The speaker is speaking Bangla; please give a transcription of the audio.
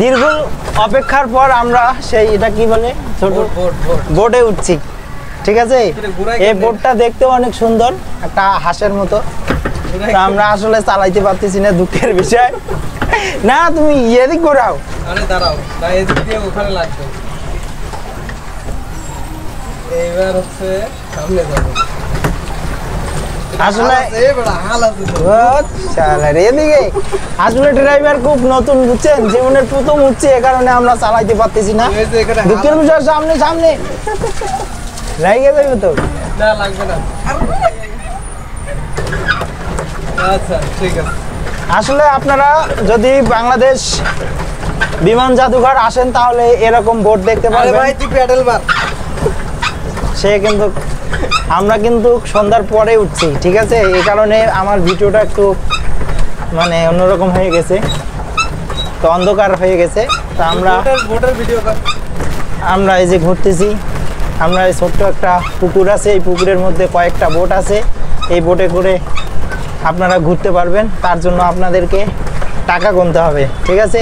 দীর্ঘ অপেক্ষার পর আমরা সেই এটা কি বলে ছোট বোটে উঠছি, ঠিক আছে। এই বোটটা দেখতেও অনেক সুন্দর, একটা হাঁসের মতো। আমরা আসলে চালাইতে পারতেছি না, দুঃখের বিষয়। না তুমি এদিক ঘোরাও, আরে দাঁড়াও, না এদিক দিয়ে ওখানে লাগবে। এইবার হচ্ছে সামনে যাবো। আসলে আসলে ড্রাইভার খুব নতুন, বুঝছেন, জীবনের প্রথম উঠছে, এ কারণে আমরা চালাইতে পারতেছি না। দুঃখের বিষয়। সামনে সামনে লাগিয়ে যাবে তো? না লাগবে না। আচ্ছা ঠিক আছে। আসলে আপনারা যদি বাংলাদেশ বিমান জাদুঘর আসেন তাহলে এরকম বোট দেখতে পারবেন। ভাই তুই প্যাডেল মার। সে কিন্তু আমরা কিন্তু সন্ধ্যার পরে উঠছি, ঠিক আছে, এই কারণে আমার ভিডিওটা একটু মানে অন্যরকম হয়ে গেছে, তো অন্ধকার হয়ে গেছে। তো আমরা এই যে ঘুরতেছি, আমরা এই ছোট্ট একটা পুকুর আছে, এই পুকুরের মধ্যে কয়েকটা বোট আছে। এই বোটে করে আপনারা ঘুরতে পারবেন, তার জন্য আপনাদেরকে টাকা গুনতে হবে, ঠিক আছে।